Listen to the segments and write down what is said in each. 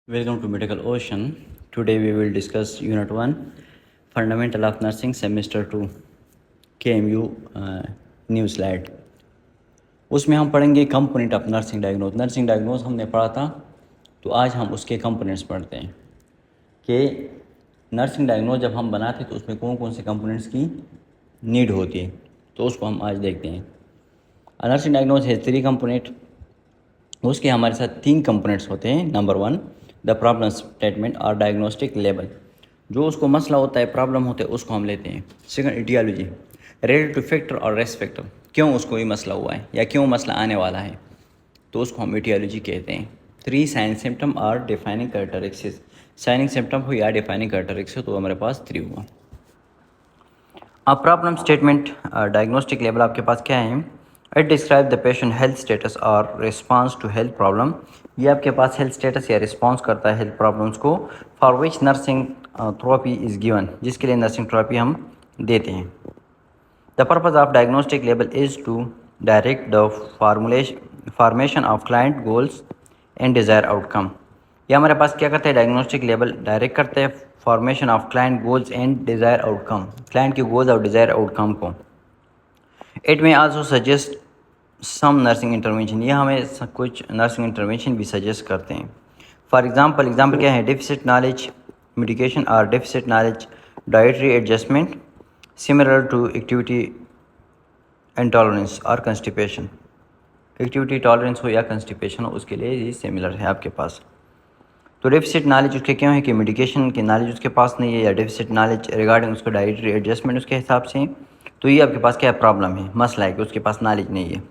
Welcome to Medical Ocean. Today we will discuss Unit 1 Fundamental of Nursing Semester 2 KMU new slide. उसमें हम पढ़ेंगे component of nursing diagnose. Nursing diagnose हमने पढ़ा था, तो आज हम उसके कंपोनेंट्स पढ़ते हैं कि नर्सिंग डायग्नोज जब हम बनाते हैं तो उसमें कौन कौन से कंपोनेंट्स की नीड होती है, तो उसको हम आज देखते हैं। नर्सिंग डायग्नोज है 3 कंपोनेंट। उसके हमारे साथ 3 कंपोनेंट्स होते हैं। नंबर 1 द प्रॉब्लम स्टेटमेंट और डायग्नोस्टिक लेबल, जो उसको मसला होता है, प्रॉब्लम होता है, उसको हम लेते हैं। Second etiology, related to factor और रिस्क फैक्टर, क्यों उसको ये मसला हुआ है या क्यों मसला आने वाला है, तो उसको हम इटियोलॉजी कहते हैं। 3 साइन सिम्टम और डिफाइनिंग कैरेक्टरिस्टिक्स, साइनिंग सिम्टम हो या डिफाइनिंग कैरेक्टरिस्टिक्स, तो हमारे पास 3 हुआ। अब प्रॉब्लम स्टेटमेंट डायग्नोस्टिक लेवल आपके पास क्या है? It describe the patient health status or response to health problem. ये आपके पास हेल्थ स्टेटस या रिस्पांस करता है हेल्थ प्रॉब्लम्स को। For which nursing therapy is given, जिसके लिए नर्सिंग थेरेपी हम देते हैं। The purpose of diagnostic level is to direct the formation of client goals and desire outcome. ये हमारे पास क्या करते हैं? डायग्नोस्टिक लेवल डायरेक्ट करते हैं formation of client goals and desire outcome, client के गोल्स और डिज़ायर आउटकम को। It may also suggest some nursing intervention, ये हमें कुछ नर्सिंग इंटरवेंशन भी सजेस्ट करते हैं। फॉर एग्जांपल क्या है? डेफिसिट नॉलेज मेडिकेशन और deficit knowledge dietary adjustment similar to activity intolerance और कंस्टिपेशन। एक्टिविटी टॉलरेंस हो या कंस्टिपेशन हो, उसके लिए ये सिमिलर है आपके पास। तो डेफिसिट नॉलेज उसके क्यों है कि मेडिकेशन की नॉलेज उसके पास नहीं है, या डेफिसिट नॉलेज रिगार्डिंग उसका डाइटरी एडजस्टमेंट उसके हिसाब से, तो ये आपके पास क्या प्रॉब्लम है, मसला है कि उसके पास नॉलेज नहीं है।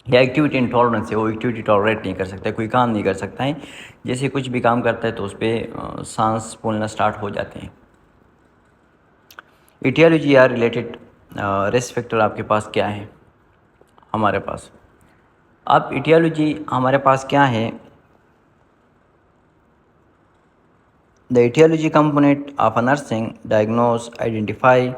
या एक्टिविटी इंटॉलरेंस है, वो एक्टिविटी टॉलरेट नहीं कर सकता है, कोई काम नहीं कर सकता है, जैसे कुछ भी काम करता है तो उस पर सांस फूलना स्टार्ट हो जाते हैं। इटियोलॉजी या रिलेटेड रिस्क फैक्टर आपके पास क्या है हमारे पास? अब इटियोलॉजी हमारे पास क्या है? The etiology component of a nursing diagnose identify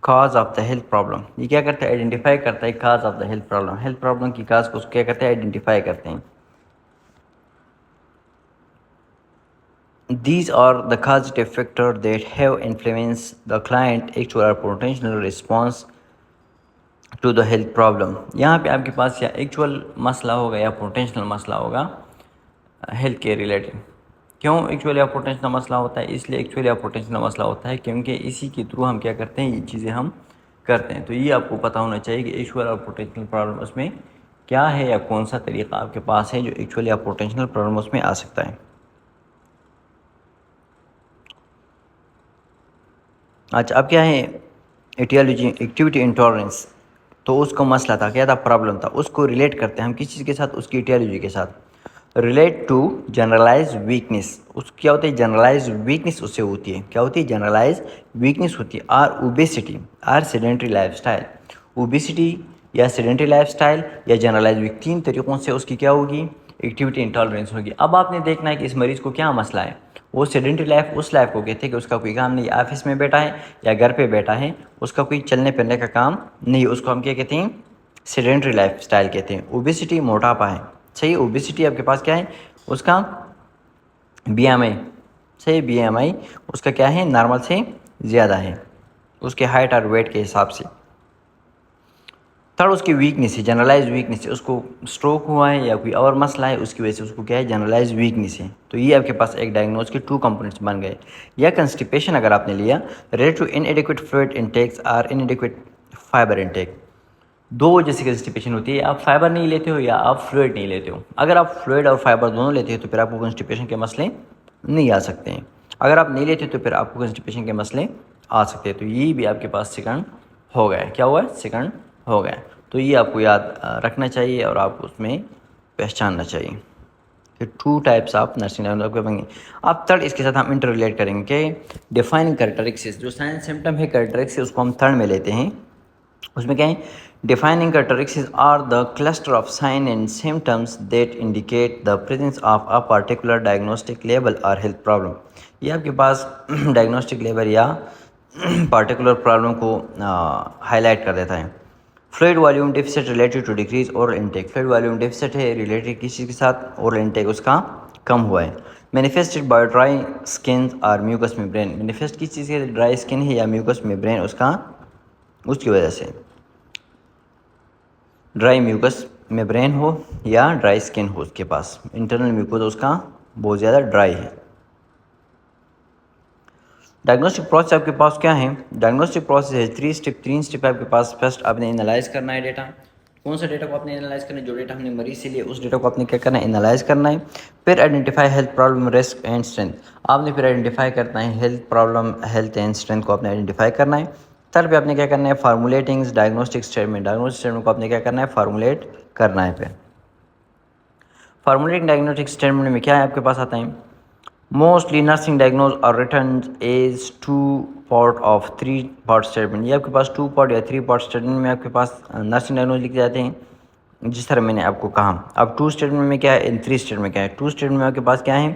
cause of the health problem. ये क्या करता है? आइडेंटिफाई करता है cause of the health problem. Health problem की काज को क्या करते हैं? आइडेंटिफाई करते हैं। These are the causative factors that have influenced the client actual or potential response to the health problem। यहाँ पे आपके पास या एक्चुअल मसला होगा या पोटेंशियल मसला होगा हेल्थ के रिलेटेड। क्यों एक्चुअल या पोटेंशियल मसला होता है? इसलिए एक्चुअल या पोटेंशियल मसला होता है क्योंकि इसी के थ्रू हम क्या करते हैं, ये चीज़ें हम करते हैं। तो ये आपको पता होना चाहिए कि एक्चुअल और पोटेंशियल प्रॉब्लम उसमें क्या है, या कौन सा तरीका आपके पास है जो एक्चुअल या पोटेंशियल प्रॉब्लम उसमें आ सकता है। अच्छा, अब क्या है? एटियोलॉजी एक्टिविटी इंटॉलरेंस, तो उसको मसला था, क्या था? प्रॉब्लम था। उसको रिलेट करते हैं हम किस चीज़ के साथ? उसकी एटियोलॉजी के साथ। रिलेट टू जनरलाइज वीकनेस, उस क्या होती है? जनरलाइज वीकनेस उससे होती है। क्या होती है? जनरलाइज वीकनेस होती है। Or obesity or sedentary lifestyle. Obesity या सेडेंट्री लाइफस्टाइल या जनरलाइज वीक, 3 तरीक़ों से उसकी क्या होगी? एक्टिविटी इंटॉलरेंस होगी। अब आपने देखना है कि इस मरीज़ को क्या मसला है। वो सेडेंट्री लाइफ उस लाइफ को कहते हैं कि उसका कोई काम नहीं, ऑफिस में बैठा है या घर पे बैठा है, उसका कोई चलने फिरने का काम नहीं, उसको हम क्या कहते हैं? सेडेंट्री लाइफ स्टाइल कहते हैं। ओबेसिटी मोटापा है, सही। ओबेसिटी आपके पास क्या है? उसका BMI, सही। BMI उसका क्या है? नॉर्मल से ज़्यादा है, उसके हाइट और वेट के हिसाब से। थर्ड उसकी वीकनेस है, जनरलाइज वीकनेस है, उसको स्ट्रोक हुआ है या कोई और मसला है, उसकी वजह से उसको क्या है? जनरलाइज वीकनेस है। तो ये आपके पास एक डायग्नोज के 2 कंपोनेंट्स बन गए। या कंस्टिपेशन अगर आपने लिया, related to inadequate fluid intakes और इनएडिक्वेट फाइबर इनटेक। 2 वजह से कंस्टिपेशन होती है, आप फाइबर नहीं लेते हो या आप फ्लूइड नहीं लेते हो। अगर आप फ्लूइड और फाइबर दोनों लेते हो तो फिर आपको कंस्टिपेशन के मसले नहीं आ सकते हैं। अगर आप नहीं लेते तो फिर आपको कंस्टिपेशन के मसले आ सकते हैं। तो ये भी आपके पास सेकंड हो गया। क्या हुआ? सेकंड हो गया। तो ये आपको याद रखना चाहिए और आपको उसमें पहचानना चाहिए कि 2 टाइप्स ऑफ नर्सिंग आपको बनेंगे। अब थर्ड इसके साथ हम इंटर रिलेट करेंगे। डिफाइनिंग कैरेक्टरिस्टिक्स, जो साइन सिम्टम है कैरेक्टरिस्टिक्स, उसको हम थर्ड में लेते हैं। उसमें क्या है? Defining characteristics are the cluster of sign and symptoms that indicate the presence of a particular diagnostic level or health problem. ये आपके पास डायग्नोस्टिक लेवल या पर्टिकुलर प्रॉब्लम को हाईलाइट कर देता है। Fluid volume deficit related to decrease oral intake, fluid volume deficit है related किस चीज़ के साथ? ओरल इनटेक उसका कम हुआ है। मैनिफेस्टेड बाय ड्राई स्किन और म्यूकस मेम्ब्रेन। मैनिफेस्ट किस चीज़ के, ड्राई स्किन है या म्यूकस मेम्ब्रेन उसकी वजह से, ड्राई म्यूकस मेम्ब्रेन हो या ड्राई स्किन हो, उसके पास इंटरनल म्यूकोस उसका बहुत ज़्यादा ड्राई है। डायग्नोस्टिक प्रोसेस आपके पास क्या है, डायग्नोस्टिक प्रोसेस है 3 स्टेप आपके पास। फर्स्ट आपने एनालाइज करना है डेटा, कौन सा डेटा को आपने एनालाइज करना है, जो डेटा हमने मरीज से लिया उस डेटा को आपने क्या करना है, एनालाइज करना है। फिर identify health problem, risk and strength, आपने फिर आइडेंटिफाई करना है health problem, health and strength को आपने आइडेंटिफाई करना है। थर्ड पे आपने क्या करना है, फार्मूलेटिंग डायग्नोस्टिक स्टेटमेंट, डायग्नोस्टिक स्टेटमेंट को आपने क्या करना है, फार्मूलेट करना है। फिर फार्मूलेटिंग डायग्नोस्टिक स्टेटमेंट में क्या है आपके पास आता है, मोस्टली नर्सिंग डायग्नोज और return as 2 part of 3 part statement. ये आपके पास 2 पार्ट या 3 पार्ट स्टेटमेंट में आपके पास नर्सिंग डायग्नोज लिखे जाते हैं, जिस तरह मैंने आपको कहा। अब 2 स्टेटमेंट में क्या है, इन 3 स्टेटमेंट में क्या है, 2 स्टेटमेंट में आपके पास क्या है,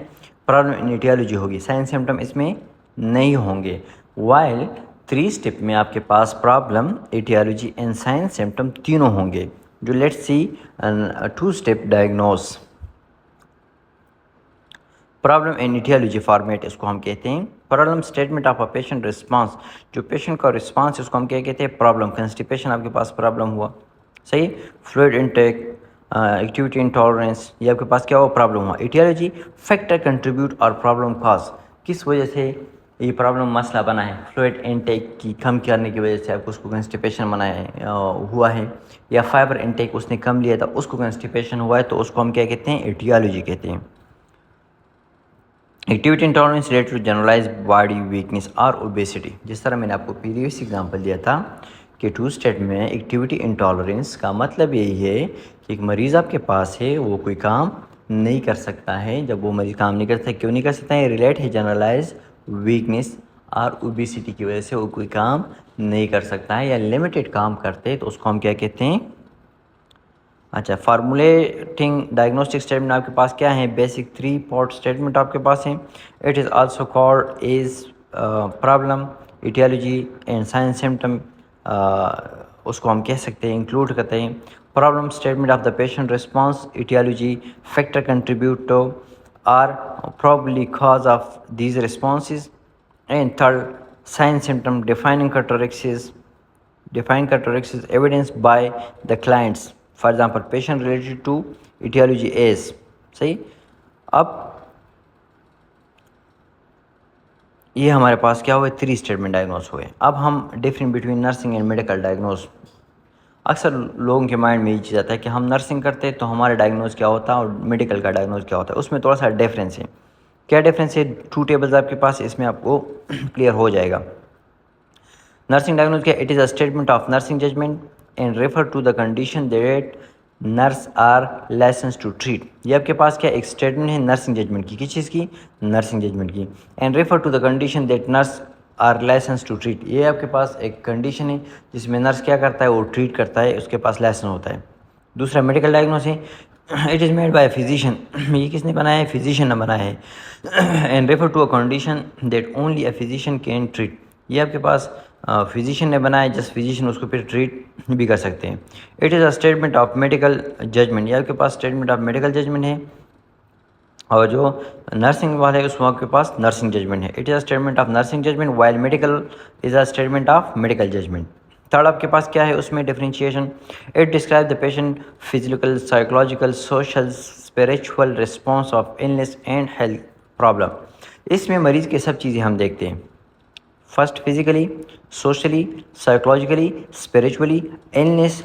प्रॉब्लम इन एटियोलॉजी होगी, साइन सिम्टम इसमें नहीं होंगे। वाइल 3 स्टेप में आपके पास problem, etiology and sign symptom तीनों होंगे। जो let's see 2 step diagnose, problem in etiology format इसको हम कहते हैं। Problem statement of a patient response, जो पेशेंट का रिस्पांस उसको हम क्या कहते हैं, प्रॉब्लम। कंस्टिपेशन आपके पास प्रॉब्लम हुआ, सही। फ्लूइड इनटेक, एक्टिविटी इंटॉलरेंस, ये आपके पास क्या हुआ, प्रॉब्लम हुआ। एटियोलॉजी फैक्टर कंट्रीब्यूट और प्रॉब्लम कॉज, किस वजह से ये प्रॉब्लम मसला बना है, फ्लूइड इनटेक की कम करने की वजह से आपको उसको कंस्टिपेशन बनाया हुआ है, या फाइबर इनटेक उसने कम लिया था उसको कंस्टिपेशन हुआ है, तो उसको हम क्या कहते हैं, एटियोलॉजी कहते हैं। Activity intolerance related to generalize body weakness और ओबेसिटी, जिस तरह मैंने आपको प्रीवियस एग्जांपल दिया था कि 2 स्टेट में एक्टिविटी इंटॉलरेंस का मतलब यही है कि एक मरीज़ आपके पास है, वो कोई काम नहीं कर सकता है। जब वो मरीज़ काम नहीं कर सकता, क्यों नहीं कर सकता है, रिलेट है जनरलाइज वीकनेस और ओबेसिटी की वजह से वो कोई काम नहीं कर सकता है, या लिमिटेड काम करते हैं, तो उसको हम क्या कहते हैं। अच्छा, फार्मूलेटिंग डायग्नोस्टिक स्टेटमेंट आपके पास क्या है, बेसिक 3 पार्ट स्टेटमेंट आपके पास है। It is also called as problem, etiology and sign symptom, उसको हम कह सकते हैं, इंक्लूड करते हैं। Problem statement of the patient response, etiology factor contribute to or probably cause of these responses, and third sign symptom defining characteristics evidenced by the clients, for example patient related to etiology is, सही। अब ये हमारे पास क्या हुए, 3 statement diagnose हुए। अब हम different between nursing and medical diagnose, अक्सर लोगों के माइंड में ये चीज़ आता है कि हम नर्सिंग करते हैं तो हमारा डायग्नोज क्या होता है और मेडिकल का डायग्नोज क्या होता है, उसमें थोड़ा सा डिफरेंस है। क्या डिफरेंस है, 2 टेबल्स आपके पास, इसमें आपको क्लियर हो जाएगा। नर्सिंग डायग्नोज क्या, it is a statement of nursing judgement and refer to the condition that nurse are license to treat. ये आपके पास क्या एक स्टेटमेंट है नर्सिंग जजमेंट की, किस चीज़ की, नर्सिंग जजमेंट की। And refer to the condition that nurse are license to treat, ये आपके पास एक कंडीशन है जिसमें नर्स क्या करता है, वो ट्रीट करता है, उसके पास लाइसेंस होता है। दूसरा मेडिकल डायग्नोस है, it is made by physician, ये किसने बनाया है, फिजिशियन ने बनाया है। And refer to a condition that only a physician can treat, ये आपके पास फिजिशियन ने बनाया है, जस्ट फिजिशियन उसको फिर ट्रीट भी कर सकते हैं। It is a statement of medical judgement, ये आपके पास स्टेटमेंट ऑफ मेडिकल जजमेंट है, और जो नर्सिंग वाला है उसमें आपके पास नर्सिंग जजमेंट है। It is a statement of nursing judgement while medical is a statement of medical judgement. Third आपके पास क्या है, उसमें differentiation, it describe the patient physical, psychological, social, spiritual response of illness and health problem. इसमें मरीज़ के सब चीज़ें हम देखते हैं, first physically, socially, psychologically, spiritually, illness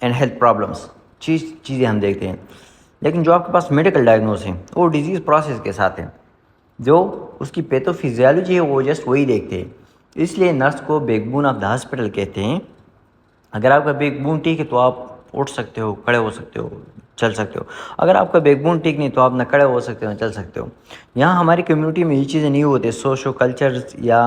and health problems, चीज़ें हम देखते हैं। लेकिन जो आपके पास मेडिकल डायग्नोस है वो डिजीज़ प्रोसेस के साथ है, जो उसकी पैथोफिजियोलॉजी है वो जस्ट वही देखते हैं। इसलिए नर्स को बैकबोन ऑफ द हॉस्पिटल कहते हैं। अगर आपका बैकबोन ठीक है तो आप उठ सकते हो, खड़े हो सकते हो, चल सकते हो। अगर आपका बैकबोन ठीक नहीं तो आप ना खड़े हो सकते हो ना चल सकते हो। यहाँ हमारी कम्युनिटी में ये चीज़ें नहीं होती, सोशो कल्चर या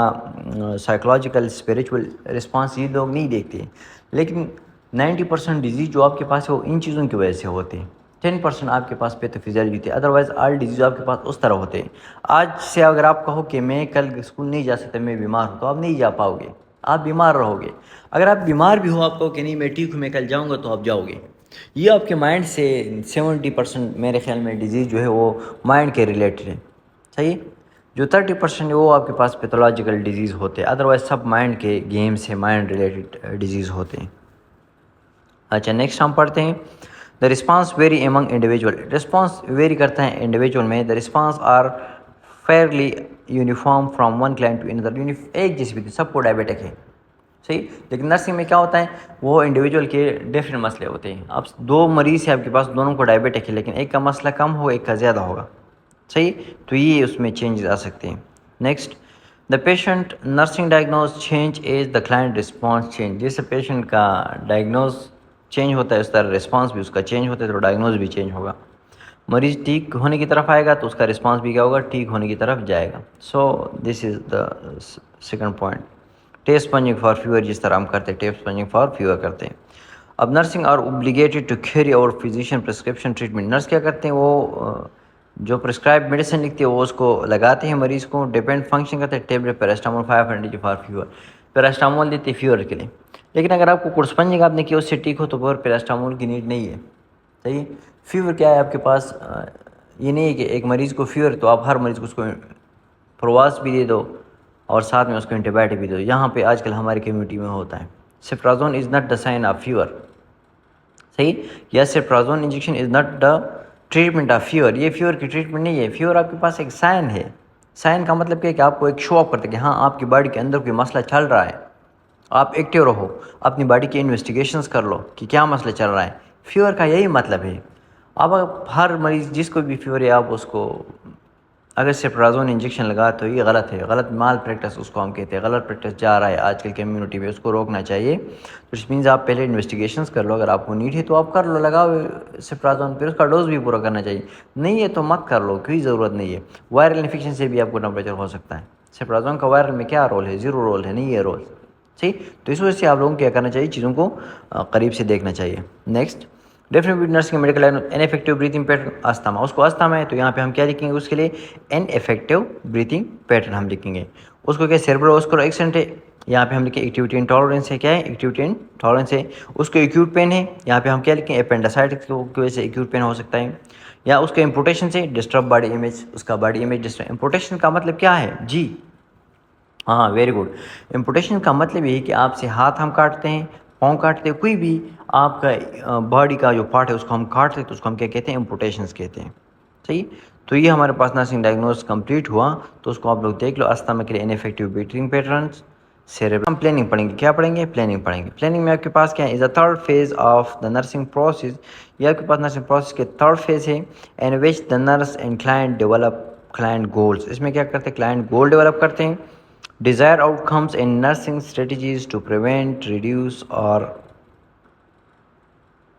साइकोलॉजिकल स्पिरिचुअल रिस्पॉन्स ये लोग नहीं देखते। लेकिन 90% डिजीज़ जो आपके पास है वो इन चीज़ों की वजह से होते हैं। 10% आपके पास पैथोफिजियोलॉजी होती है, अदरवाइज़ ऑल डिजीज़ आपके पास उस तरह होते हैं। आज से अगर आप कहो कि मैं कल स्कूल नहीं जा सकता, मैं बीमार हूँ, तो आप नहीं जा पाओगे, आप बीमार रहोगे। अगर आप बीमार भी हो, आप कहो कि नहीं मैं ठीक हूँ, मैं कल जाऊँगा, तो आप जाओगे। ये आपके माइंड से 70% मेरे ख्याल में डिजीज़ जो है वो माइंड के रिलेटेड है। सही। जो 30% है वो आपके पास पैथोलॉजिकल डिजीज़ होते हैं, अदरवाइज सब माइंड के गेम्स है, माइंड रिलेटेड डिजीज़ होते हैं। अच्छा, नेक्स्ट हम पढ़ते हैं the response vary among individual. Response vary करता है इंडिविजुअल में। The response are fairly uniform from one client to another. एक जैसी भी सबको डायबिटिक है, सही। लेकिन नर्सिंग में क्या होता है, वो इंडिविजुअल के डिफरेंट मसले होते हैं। अब दो मरीज़ है आपके पास, दोनों को डायबिटिक है, लेकिन एक का मसला कम हो, एक का ज़्यादा होगा, सही। तो ये उसमें चेंजेस आ सकते हैं। Next, the patient nursing diagnose change as the client response change. जैसे पेशेंट का डायग्नोज चेंज होता है, उस तरह रिस्पॉन्स भी उसका चेंज होता है, तो डायग्नोज भी चेंज होगा। मरीज़ ठीक होने की तरफ आएगा तो उसका रिस्पॉन्स भी क्या होगा, ठीक होने की तरफ जाएगा। So this is the second point. Tepid sponging for fever, जिस तरह हम करते हैं टेस्ट स्पंजिंग फॉर फीवर करते हैं। अब nursing are obligated to carry out physician prescription treatment. Nurse क्या करते हैं, वो जो प्रिस्क्राइब मेडिसिन लिखती है वो उसको लगाते हैं मरीज़ को। डिपेंड फंक्शन करते हैं tablet paracetamol 500 for fever. Paracetamol देती है फीवर के लिए, लेकिन अगर आपको कोर्सपंजिंग आपने किया उससे ठीक हो तो फिर पैरास्टामोल की नीड नहीं है, सही। फीवर क्या है आपके पास, ये नहीं है कि एक मरीज़ को फीवर तो आप हर मरीज़ को उसको प्रवास भी दे दो और साथ में उसको एंटीबायोटिक भी दे दो। यहाँ पे आजकल हमारी कम्युनिटी में होता है। Ceftriaxone is not the sign of fever, सही। या ceftriaxone injection is not the treatment of fever. ये फीवर की ट्रीटमेंट नहीं है। फीवर आपके पास एक साइन है। साइन का मतलब क्या है कि आपको एक शो अप करते हैं कि हाँ आपकी बॉडी के अंदर कोई मसला चल रहा है। आप एक्टिव रहो, अपनी बॉडी की इन्वेस्टिगेशंस कर लो कि क्या मसला चल रहा है। फीवर का यही मतलब है। अब हर मरीज़ जिसको भी फीवर है आप उसको अगर सिफ्राजोन इंजेक्शन लगा तो ये गलत है, गलत माल प्रैक्टिस उसको हम कहते हैं। गलत प्रैक्टिस जा रहा है आजकल कम्युनिटी में, उसको रोकना चाहिए। तो इस मीन्स आप पहले इन्वेस्टिगेशंस कर लो, अगर आपको नीड है तो आप कर लो, लगाओ सिफ्राजोन, फिर उसका डोज भी पूरा करना चाहिए। नहीं है तो मत कर लो, कोई ज़रूरत नहीं है। वायरल इन्फेक्शन से भी आपको टेम्परेचर हो सकता है। सिफ्राजोन का वायरल में क्या रोल है, ज़ीरो रोल है, नहीं है रोल, सही। तो इस वजह से आप लोगों को क्या करना चाहिए, चीज़ों को करीब से देखना चाहिए। Next, definite nursing medical ineffective breathing pattern asthma, उसको अस्थमा है तो यहाँ पे हम क्या लिखेंगे उसके लिए, इनफेक्टिव ब्रीथिंग पैटर्न हम लिखेंगे। उसको क्या सेरेब्रोवास्कुलर एक्सीडेंट है, यहाँ पे हम लिखें एक्टिविटी इंटॉलरेंस है। क्या है, एक्टिविटी इंटॉलरेंस है। उसको एक्यूट पेन है, यहाँ पे हम क्या लिखें, अपेंडिसाइटिस की वजह से एक्यूट पेन हो सकता है। या उसको इम्पोर्टेशन से डिस्टर्ब बॉडी इमेज, उसका बॉडी इमेज डिस्टर्ब। इम्पोर्टेशन का मतलब क्या है जी, हाँ वेरी गुड। इम्पुटेशन का मतलब ये है कि आपसे हाथ हम काटते हैं, पाँव काटते हैं, कोई भी आपका बॉडी का जो पार्ट है उसको हम काटते हैं तो उसको हम क्या कहते हैं, इम्पुटेशंस कहते हैं, सही। तो ये हमारे पास नर्सिंग डायग्नोस कंप्लीट हुआ। तो उसको आप लोग देख लो, अस्थमा के लिए इनफेक्टिव ब्रीथिंग पैटर्न्स, सेरेब्रम। हम प्लानिंग पढ़ेंगे, क्या पढ़ेंगे, प्लानिंग पढ़ेंगे। प्लानिंग में आपके पास क्या है, is the third phase of the nursing process. ये आपके पास नर्सिंग प्रोसेस के थर्ड फेज है। In which the nurse and client develop client goals. इसमें क्या करते हैं, क्लाइंट गोल डेवलप करते हैं। Desired outcomes in nursing strategies to prevent, reduce, or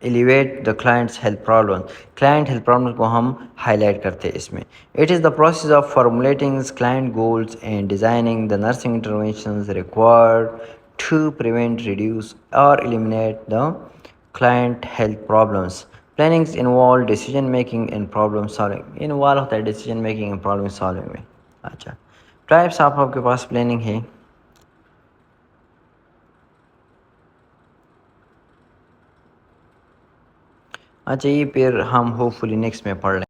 elevate the client's health problems. Client health problems को हम highlight करते हैं इसमें. It is the process of formulating client goals and designing the nursing interventions required to prevent, reduce, or eliminate the client health problems. Plannings involve decision making and problem solving. Involve होता है decision making and problem solving में। अच्छा, types of आपके पास planning है। अच्छा, ये फिर हम होपफुली नेक्स्ट में पढ़ लें।